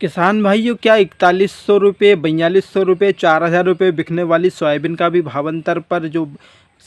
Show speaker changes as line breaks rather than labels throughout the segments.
किसान भाइयों, क्या 4100 रुपये, 4200 रुपये, 4000 रुपये बिकने वाली सोयाबीन का भी भावांतर पर जो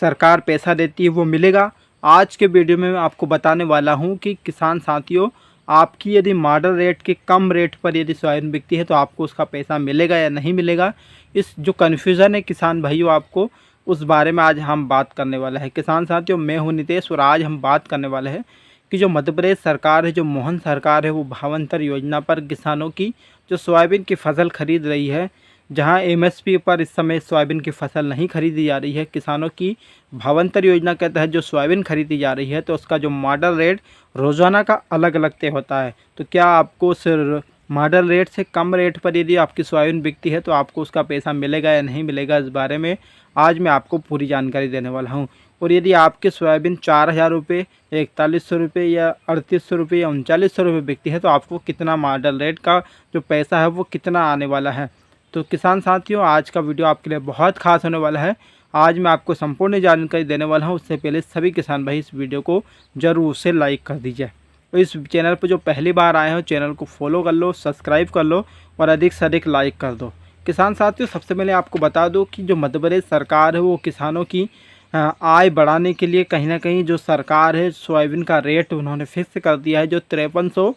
सरकार पैसा देती है वो मिलेगा? आज के वीडियो में मैं आपको बताने वाला हूं कि किसान साथियों, आपकी यदि मॉडल रेट के कम रेट पर यदि सोयाबीन बिकती है तो आपको उसका पैसा मिलेगा या नहीं मिलेगा। इस जो कन्फ्यूज़न है किसान भाइयों, आपको उस बारे में आज हम बात करने वाला है। किसान साथियों, मैं हूँ नितेश और आज हम बात करने वाले हैं कि जो मध्य प्रदेश सरकार है, जो मोहन सरकार है, वो भावांतर योजना पर किसानों की जो सोयाबीन की फसल खरीद रही है, जहां एमएसपी पर इस समय सोयाबीन की फसल नहीं खरीदी जा रही है, किसानों की भावांतर योजना के तहत जो सोयाबीन खरीदी जा रही है तो उसका जो मॉडल रेट रोज़ाना का अलग अलग तय होता है। तो क्या आपको सिर्फ मॉडल रेट से कम रेट पर यदि आपकी सोयाबीन बिकती है तो आपको उसका पैसा मिलेगा या नहीं मिलेगा, इस बारे में आज मैं आपको पूरी जानकारी देने वाला हूँ। और यदि आपकी सोयाबीन 4000 रुपये, 4100 रुपये या 3800 रुपये या 3900 रुपये बिकती है तो आपको कितना मॉडल रेट का जो पैसा है वो कितना आने वाला है। तो किसान साथियों, आज का वीडियो आपके लिए बहुत खास होने वाला है। आज मैं आपको संपूर्ण जानकारी देने वाला हूं। उससे पहले सभी किसान भाई इस वीडियो को ज़रूर से लाइक कर दीजिए। तो इस चैनल पर जो पहली बार आए हो, चैनल को फॉलो कर लो, सब्सक्राइब कर लो और अधिक से अधिक लाइक कर दो। किसान साथियों, सबसे पहले आपको बता दूं कि जो मध्य प्रदेश सरकार है वो किसानों की आय बढ़ाने के लिए कहीं ना कहीं जो सरकार है सोयाबीन का रेट उन्होंने फिक्स कर दिया है। जो 5300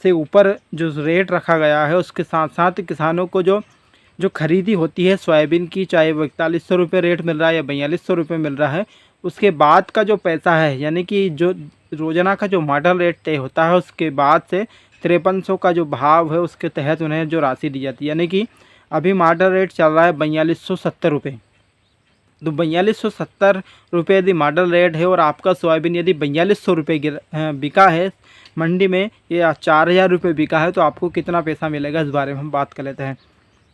से ऊपर जो रेट रखा गया है, उसके साथ साथ किसानों को जो जो खरीदी होती है सोयाबीन की, चाहे वो 4100 रुपये रेट मिल रहा है या 4200 रुपये मिल रहा है, उसके बाद का जो पैसा है, यानी कि जो रोजाना का जो मॉडल रेट तय होता है उसके बाद से 5300 का जो भाव है उसके तहत उन्हें जो राशि दी जाती है। यानी कि अभी मॉडल रेट चल रहा है 4270 रुपये। तो 4270 रुपये यदि मॉडल रेट है और आपका सोयाबीन यदि 4200 रुपये बिका है मंडी में, या 4000 रुपये बिका है, तो आपको कितना पैसा मिलेगा इस बारे में हम बात कर लेते हैं।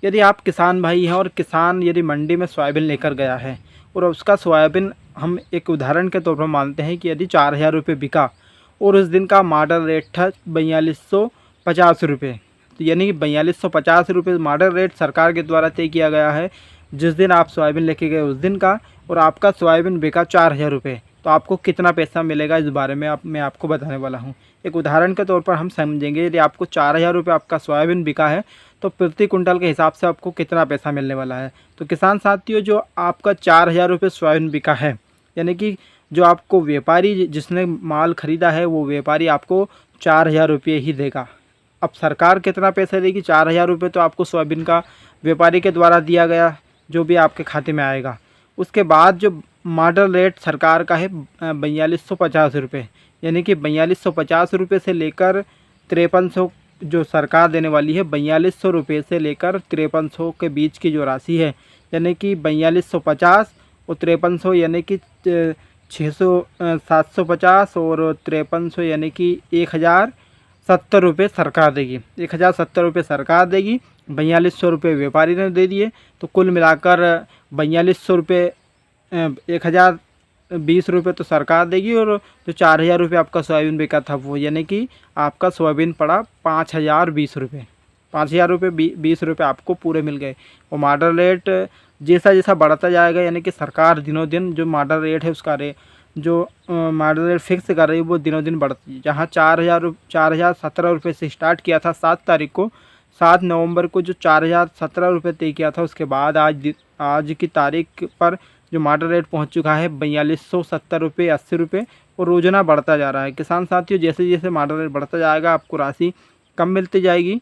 यदि आप किसान भाई हैं और किसान यदि मंडी में सोयाबीन लेकर गया है और उसका सोयाबीन, हम एक उदाहरण के तौर पर मानते हैं कि यदि 4000 रुपये बिका और उस दिन का मॉडल रेट था 4250 रुपये, तो यानी कि 4250 रुपये मॉडल रेट सरकार के द्वारा तय किया गया है जिस दिन आप सोयाबीन लेके गए उस दिन का, और आपका सोयाबीन बिका 4000 रुपये, तो आपको कितना पैसा मिलेगा इस बारे में मैं आपको बताने वाला हूँ। एक उदाहरण के तौर पर हम समझेंगे, यदि आपको 4000 रुपये आपका सोयाबीन बिका है तो प्रति कुंटल के हिसाब से आपको कितना पैसा मिलने वाला है। तो किसान साथियों, जो आपका 4000 रुपये सोयाबीन बिका है, यानी कि जो आपको व्यापारी जिसने माल ख़रीदा है वो व्यापारी आपको 4000 रुपये ही देगा। अब सरकार कितना पैसा देगी? 4000 रुपये तो आपको सोयाबीन का व्यापारी के द्वारा दिया गया जो भी आपके खाते में आएगा। उसके बाद जो मॉडल रेट सरकार का है 4250 रुपये, यानी कि 4250 रुपये से लेकर 5300 जो सरकार देने वाली है, 4200 रुपये से लेकर 5300 के बीच की जो राशि है, यानी कि 4250 और 5300 यानी कि 750 और 5300 यानी कि 1070 रुपये सरकार देगी। 1070 रुपये सरकार देगी, 4200 रुपये व्यापारी ने दे दिए, तो कुल मिलाकर 4200 रुपये, 1020 रुपये तो सरकार देगी, और जो 4000 रुपये आपका सोयाबीन बिका था वो, यानी कि आपका सोयाबीन पड़ा 5020 रुपये। 5000 रुपये 20 रुपये आपको पूरे मिल गए। और मॉडल रेट जैसा जैसा बढ़ता जाएगा, यानी कि सरकार दिनों दिन जो मॉडल रेट है उसका जो मॉडल रेट फिक्स कर रही है वो दिनों दिन बढ़ती है। जहाँ 4017 रुपये से स्टार्ट किया था 7 तारीख को, 7 नवंबर को जो 4017 रुपये तय किया था, उसके बाद आज की तारीख पर जो मॉडल रेट पहुंच चुका है 4270 रुपये, 80 रुपये, और रोजाना बढ़ता जा रहा है। किसान साथियों, जैसे जैसे मॉडल रेट बढ़ता जाएगा आपको राशि कम मिलती जाएगी,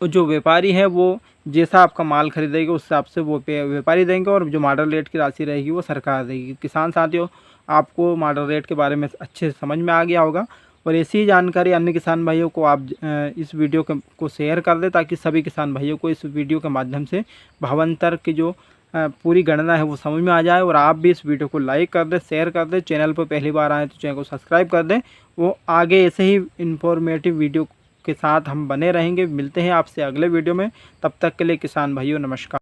और जो व्यापारी है वो जैसा आपका माल खरीदेगा उस हिसाब से वो व्यापारी देंगे, और जो मॉडल रेट की राशि रहेगी वो सरकार देगी। किसान साथियों, आपको मॉडल रेट के बारे में अच्छे से समझ में आ गया होगा, और ऐसी ही जानकारी अन्य किसान भाइयों को आप इस वीडियो को शेयर कर दें, ताकि सभी किसान भाइयों को इस वीडियो के माध्यम से भावांतर की जो पूरी गणना है वो समझ में आ जाए। और आप भी इस वीडियो को लाइक कर दें, शेयर कर दें, चैनल पर पहली बार आए तो चैनल को सब्सक्राइब कर दें। वो आगे ऐसे ही इंफॉर्मेटिव वीडियो के साथ हम बने रहेंगे। मिलते हैं आपसे अगले वीडियो में, तब तक के लिए किसान भाइयों नमस्कार।